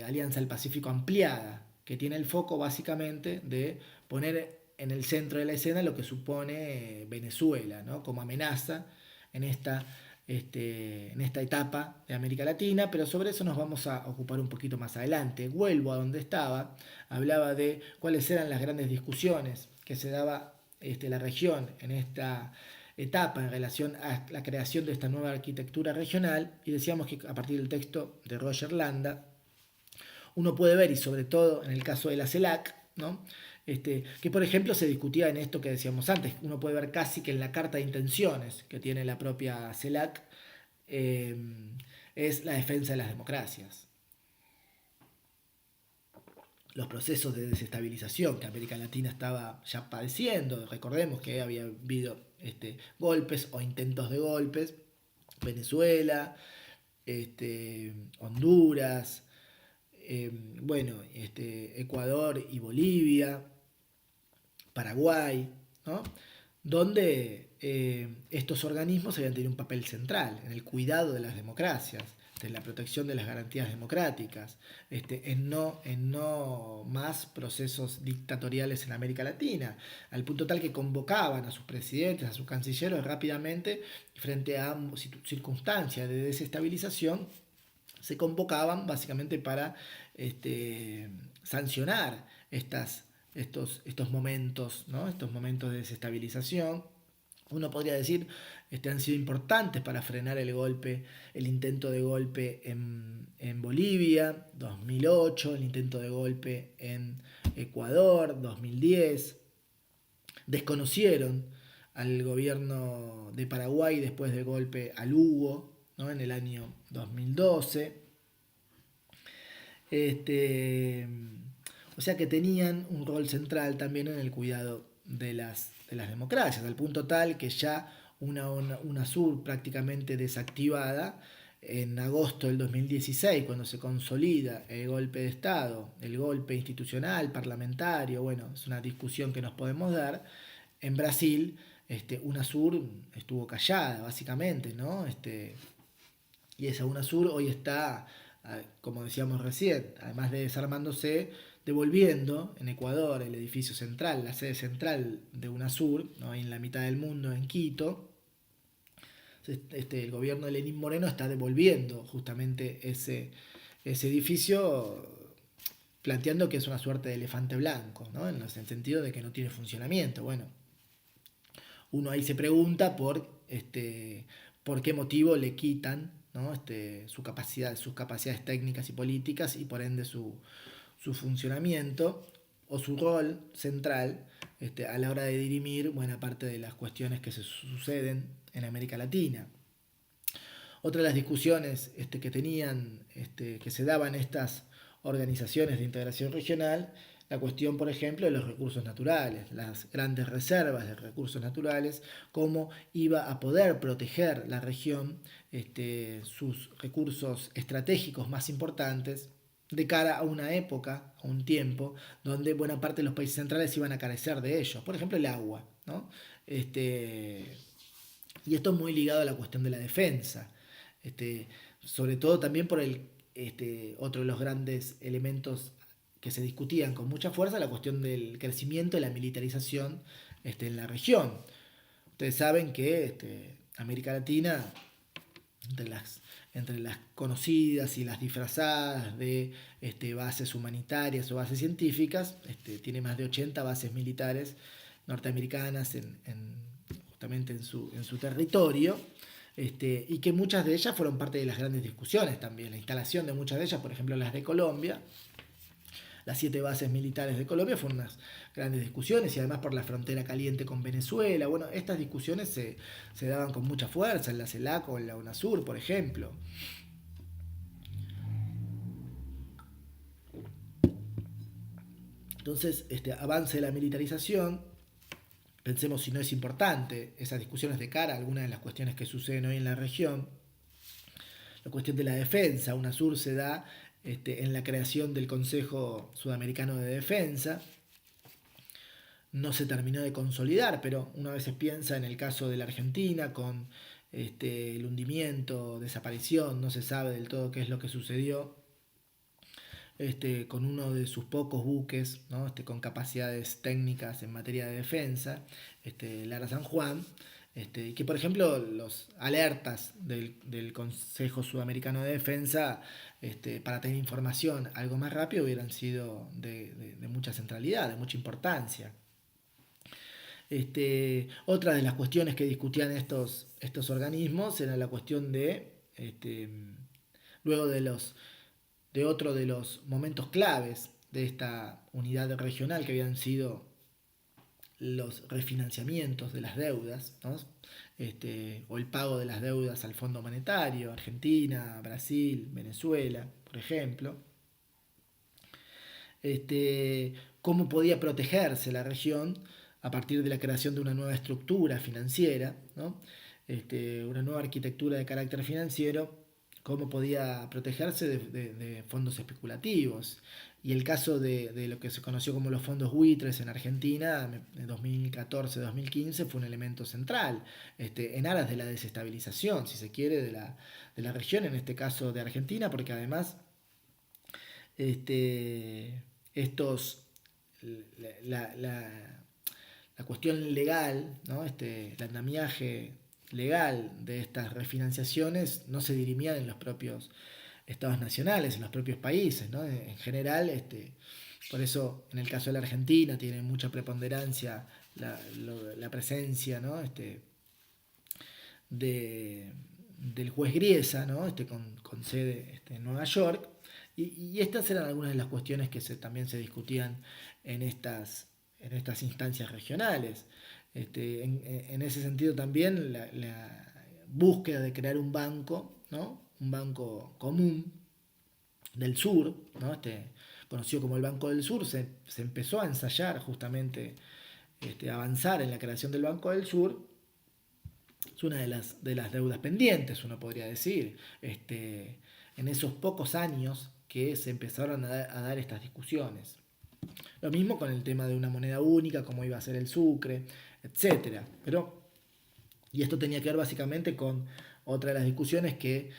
Alianza del Pacífico ampliada, que tiene el foco básicamente de poner en el centro de la escena lo que supone Venezuela, ¿no? Como amenaza en en esta etapa de América Latina, pero sobre eso nos vamos a ocupar un poquito más adelante. Vuelvo a donde estaba, hablaba de cuáles eran las grandes discusiones que se daba la región en esta etapa en relación a la creación de esta nueva arquitectura regional, y decíamos que a partir del texto de Roger Landa uno puede ver, y sobre todo en el caso de la CELAC, ¿no? Que por ejemplo se discutía en esto que decíamos antes, uno puede ver casi que en la carta de intenciones que tiene la propia CELAC eh, es la defensa de las democracias. Los procesos de desestabilización que América Latina estaba ya padeciendo, recordemos que había habido golpes o intentos de golpes, Venezuela, Honduras, bueno, Ecuador y Bolivia, Paraguay, ¿no? Donde estos organismos habían tenido un papel central en el cuidado de las democracias, en la protección de las garantías democráticas, en no más procesos dictatoriales en América Latina, al punto tal que convocaban a sus presidentes, a sus cancilleros rápidamente, frente a circunstancias de desestabilización, se convocaban básicamente para sancionar estos momentos, ¿no? Estos momentos de desestabilización. Uno podría decir han sido importantes para frenar el intento de golpe en Bolivia, 2008, el intento de golpe en Ecuador, 2010. Desconocieron al gobierno de Paraguay después del golpe al Hugo, ¿no? En el año 2012. O sea que tenían un rol central también en el cuidado de las democracias, al punto tal que ya una sur prácticamente desactivada en agosto del 2016, cuando se consolida el golpe de Estado, el golpe institucional, parlamentario, bueno, es una discusión que nos podemos dar. En Brasil, UNASUR estuvo callada, básicamente, ¿no? Y esa UNASUR hoy está, como decíamos recién, además de desarmándose, devolviendo en Ecuador el edificio central, la sede central de UNASUR, ¿no? Ahí en la mitad del mundo, en Quito. El gobierno de Lenín Moreno está devolviendo justamente ese edificio, planteando que es una suerte de elefante blanco, ¿no? En el sentido de que no tiene funcionamiento. Bueno, uno ahí se pregunta por qué motivo le quitan, ¿no? Sus capacidades técnicas y políticas, y por ende su funcionamiento o su rol central a la hora de dirimir buena parte de las cuestiones que se suceden en América Latina. Otra de las discusiones que tenían, que se daban estas organizaciones de integración regional, la cuestión, por ejemplo, de los recursos naturales, las grandes reservas de recursos naturales, cómo iba a poder proteger la región sus recursos estratégicos más importantes, de cara a una época, a un tiempo, donde buena parte de los países centrales iban a carecer de ellos. Por ejemplo, el agua, ¿no? Este, y esto es muy ligado a la cuestión de la defensa. Este, sobre todo también por otro de los grandes elementos que se discutían con mucha fuerza, la cuestión del crecimiento y la militarización en la región. Ustedes saben que América Latina, entre entre las conocidas y las disfrazadas de bases humanitarias o bases científicas, tiene más de 80 bases militares norteamericanas justamente en su territorio, y que muchas de ellas fueron parte de las grandes discusiones también. La instalación de muchas de ellas, por ejemplo las de Colombia, las 7 bases militares de Colombia, fueron unas grandes discusiones, y además por la frontera caliente con Venezuela. Bueno, estas discusiones se daban con mucha fuerza en la CELAC o en la UNASUR, por ejemplo. Entonces, este avance de la militarización, pensemos si no es importante esas discusiones de cara a algunas de las cuestiones que suceden hoy en la región. La cuestión de la defensa, UNASUR se da en la creación del Consejo Sudamericano de Defensa. No se terminó de consolidar, pero una vez se piensa en el caso de la Argentina con el hundimiento, desaparición, no se sabe del todo qué es lo que sucedió, con uno de sus pocos buques, ¿no? Con capacidades técnicas en materia de defensa, Lara San Juan, que por ejemplo los alertas del Consejo Sudamericano de Defensa, para tener información algo más rápido, hubieran sido de mucha centralidad, de mucha importancia. Otra de las cuestiones que discutían estos organismos era la cuestión luego de otro de los momentos claves de esta unidad regional, que habían sido los refinanciamientos de las deudas, ¿no? O el pago de las deudas al Fondo Monetario, Argentina, Brasil, Venezuela, por ejemplo. Cómo podía protegerse la región a partir de la creación de una nueva estructura financiera, ¿no? Una nueva arquitectura de carácter financiero, cómo podía protegerse de fondos especulativos. Y el caso de lo que se conoció como los fondos buitres en Argentina en 2014-2015 fue un elemento central, en aras de la desestabilización, si se quiere, de la región, en este caso de Argentina, porque además estos la, la, la cuestión legal, ¿no? El andamiaje legal de estas refinanciaciones no se dirimían en los propios estados nacionales, en los propios países, ¿no? En general, por eso en el caso de la Argentina tiene mucha preponderancia la presencia, ¿no? Del juez Griesa, ¿no? Con sede en Nueva York. Y estas eran algunas de las cuestiones que también se discutían en estas instancias regionales. En ese sentido también la búsqueda de crear un banco, ¿no? Un banco común del sur, ¿no? Conocido como el Banco del Sur, se empezó a ensayar justamente, avanzar en la creación del Banco del Sur. Es una de las deudas pendientes, uno podría decir, en esos pocos años que se empezaron a dar estas discusiones. Lo mismo con el tema de una moneda única, como iba a ser el sucre, etcétera. Y esto tenía que ver básicamente con otra de las discusiones, que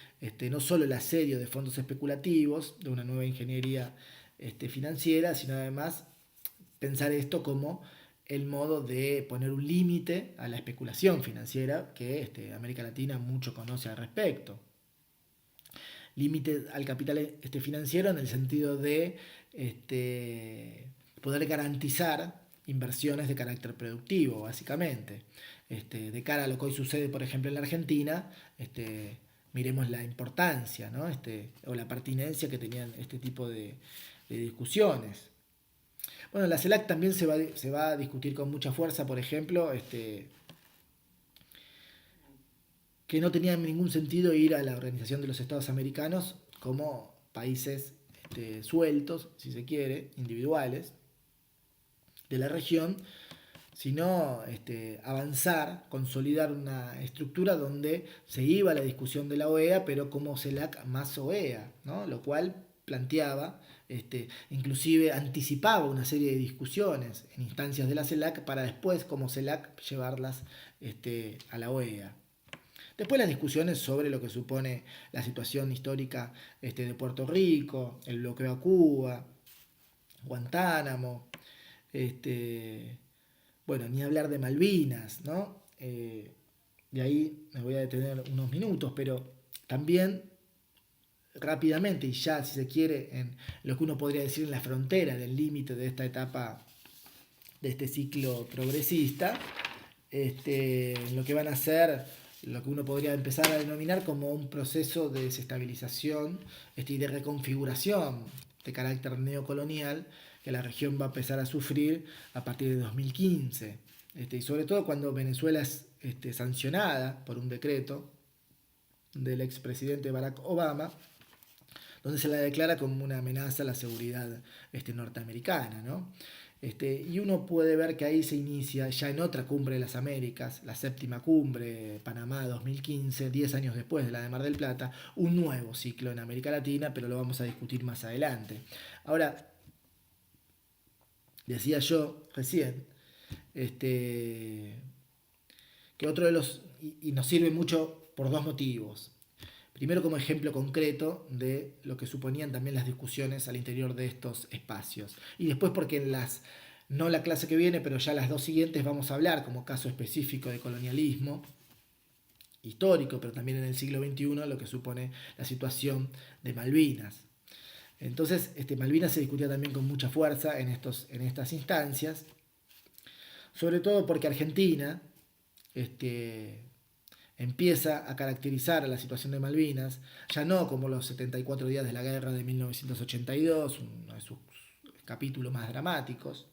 no solo el asedio de fondos especulativos, de una nueva ingeniería financiera, sino además pensar esto como el modo de poner un límite a la especulación financiera, que América Latina mucho conoce al respecto. Límite al capital financiero en el sentido de poder garantizar inversiones de carácter productivo, básicamente. De cara a lo que hoy sucede, por ejemplo, en la Argentina, miremos la importancia, ¿no? O la pertinencia que tenían este tipo de discusiones. Bueno, la CELAC también se va a discutir con mucha fuerza, por ejemplo, que no tenía ningún sentido ir a la Organización de los Estados Americanos como países sueltos, si se quiere, individuales de la región, sino avanzar, consolidar una estructura donde se iba a la discusión de la OEA, pero como CELAC más OEA, ¿no? Lo cual planteaba, inclusive anticipaba una serie de discusiones en instancias de la CELAC para después, como CELAC, llevarlas a la OEA. Después las discusiones sobre lo que supone la situación histórica de Puerto Rico, el bloqueo a Cuba, Guantánamo, bueno, ni hablar de Malvinas, ¿no? De ahí me voy a detener unos minutos, pero también rápidamente, y ya si se quiere, en lo que uno podría decir en la frontera del límite de esta etapa, de este ciclo progresista, lo que van a ser lo que uno podría empezar a denominar como un proceso de desestabilización y de reconfiguración de carácter neocolonial que la región va a empezar a sufrir a partir de 2015. Y sobre todo cuando Venezuela es sancionada por un decreto del expresidente Barack Obama, donde se la declara como una amenaza a la seguridad norteamericana, ¿no? Y uno puede ver que ahí se inicia ya en otra cumbre de las Américas, la séptima cumbre, Panamá 2015, 10 años después de la de Mar del Plata, un nuevo ciclo en América Latina, pero lo vamos a discutir más adelante. Ahora, decía yo recién, que otro de los, y nos sirve mucho por dos motivos. Primero, como ejemplo concreto de lo que suponían también las discusiones al interior de estos espacios. Y después porque en no la clase que viene, pero ya las dos siguientes vamos a hablar como caso específico de colonialismo histórico, pero también en el siglo XXI, lo que supone la situación de Malvinas. Entonces, Malvinas se discutía también con mucha fuerza en estas instancias, sobre todo porque Argentina, empieza a caracterizar a la situación de Malvinas, ya no como los 74 días de la guerra de 1982, uno de sus capítulos más dramáticos,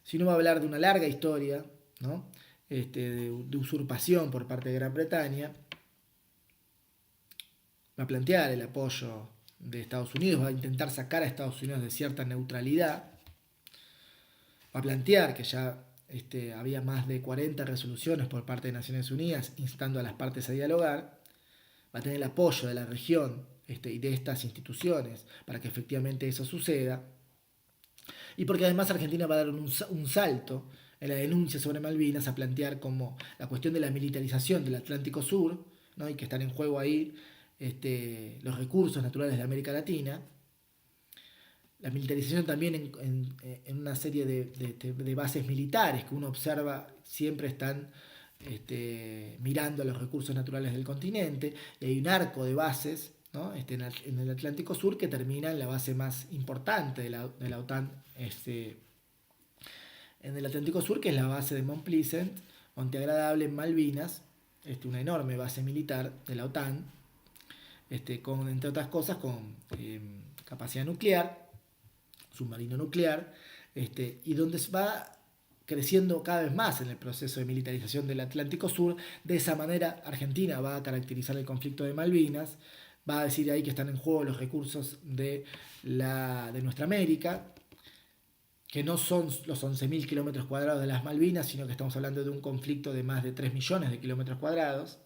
sino va a hablar de una larga historia, ¿no? de usurpación por parte de Gran Bretaña, va a plantear el apoyo de Estados Unidos, va a intentar sacar a Estados Unidos de cierta neutralidad, va a plantear que ya había más de 40 resoluciones por parte de Naciones Unidas instando a las partes a dialogar, va a tener el apoyo de la región y de estas instituciones para que efectivamente eso suceda, y porque además Argentina va a dar un salto en la denuncia sobre Malvinas a plantear como la cuestión de la militarización del Atlántico Sur, ¿no? Y que están en juego ahí los recursos naturales de América Latina, la militarización también en una serie de bases militares que uno observa siempre están mirando a los recursos naturales del continente, y hay un arco de bases, ¿no? en el Atlántico Sur que termina en la base más importante de la OTAN en el Atlántico Sur, que es la base de Mount Pleasant, Monte Agradable, en Malvinas, una enorme base militar de la OTAN, con, entre otras cosas, con capacidad nuclear, submarino nuclear, y donde se va creciendo cada vez más en el proceso de militarización del Atlántico Sur. De esa manera Argentina va a caracterizar el conflicto de Malvinas, va a decir ahí que están en juego los recursos de nuestra América, que no son los 11.000 kilómetros cuadrados de las Malvinas, sino que estamos hablando de un conflicto de más de 3 millones de kilómetros cuadrados,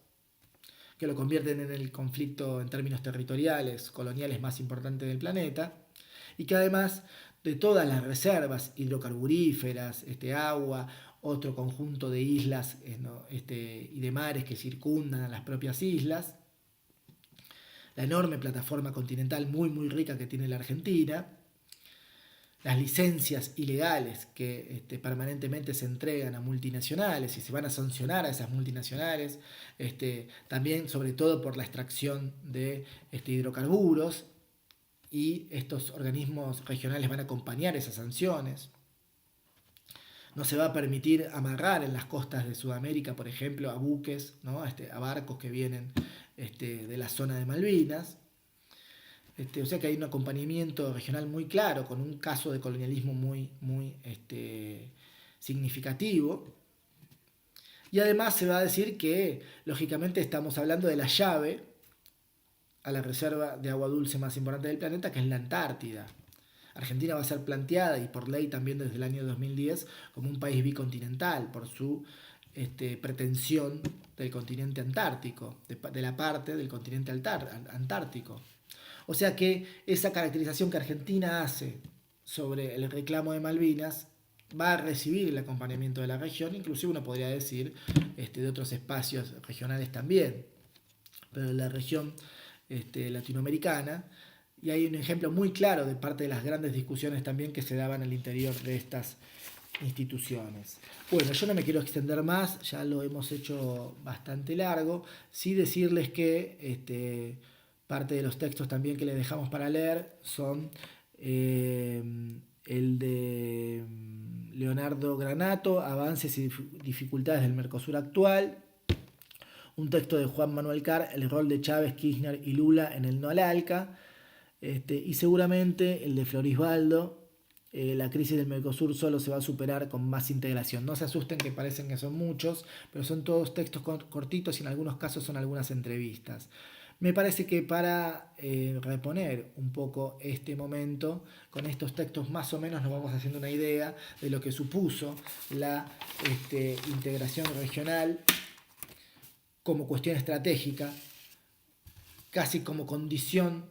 que lo convierten en el conflicto en términos territoriales, coloniales más importante del planeta, y que además de todas las reservas hidrocarburíferas, agua, otro conjunto de islas y de mares que circundan a las propias islas, la enorme plataforma continental muy muy rica que tiene la Argentina, las licencias ilegales que permanentemente se entregan a multinacionales y se van a sancionar a esas multinacionales, también sobre todo por la extracción de hidrocarburos, y estos organismos regionales van a acompañar esas sanciones. No se va a permitir amarrar en las costas de Sudamérica, por ejemplo, a buques, ¿no? a barcos que vienen de la zona de Malvinas. O sea que hay un acompañamiento regional muy claro, con un caso de colonialismo muy, muy significativo. Y además se va a decir que, lógicamente, estamos hablando de la llave a la reserva de agua dulce más importante del planeta, que es la Antártida. Argentina va a ser planteada, y por ley también desde el año 2010, como un país bicontinental por su pretensión del continente antártico, de la parte del continente antártico. O sea que esa caracterización que Argentina hace sobre el reclamo de Malvinas va a recibir el acompañamiento de la región, inclusive uno podría decir de otros espacios regionales también, pero de la región latinoamericana. Y hay un ejemplo muy claro de parte de las grandes discusiones también que se daban al interior de estas instituciones. Bueno, yo no me quiero extender más, ya lo hemos hecho bastante largo. Sí decirles que parte de los textos también que les dejamos para leer son el de Leonardo Granato, Avances y dificultades del Mercosur actual, un texto de Juan Manuel Carr, El rol de Chávez, Kirchner y Lula en el no al ALCA, y seguramente el de Florisbaldo, la crisis del Mercosur solo se va a superar con más integración. No se asusten que parecen que son muchos, pero son todos textos cortitos y en algunos casos son algunas entrevistas. Me parece que para reponer un poco este momento, con estos textos más o menos nos vamos haciendo una idea de lo que supuso la integración regional como cuestión estratégica, casi como condición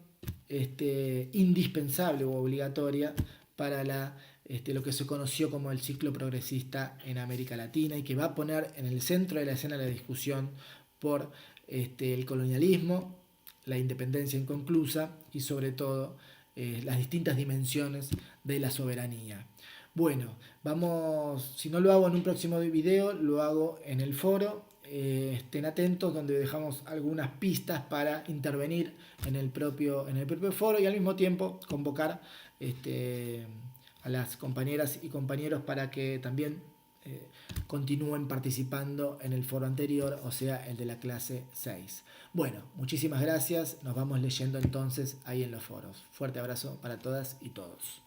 indispensable o obligatoria para lo que se conoció como el ciclo progresista en América Latina y que va a poner en el centro de la escena la discusión por el colonialismo, la independencia inconclusa y sobre todo las distintas dimensiones de la soberanía. Bueno, vamos, si no lo hago en un próximo video, lo hago en el foro. Estén atentos donde dejamos algunas pistas para intervenir en el propio foro y al mismo tiempo convocar a las compañeras y compañeros para que también continúen participando en el foro anterior, o sea, el de la clase 6. Bueno, muchísimas gracias, nos vamos leyendo entonces ahí en los foros. Fuerte abrazo para todas y todos.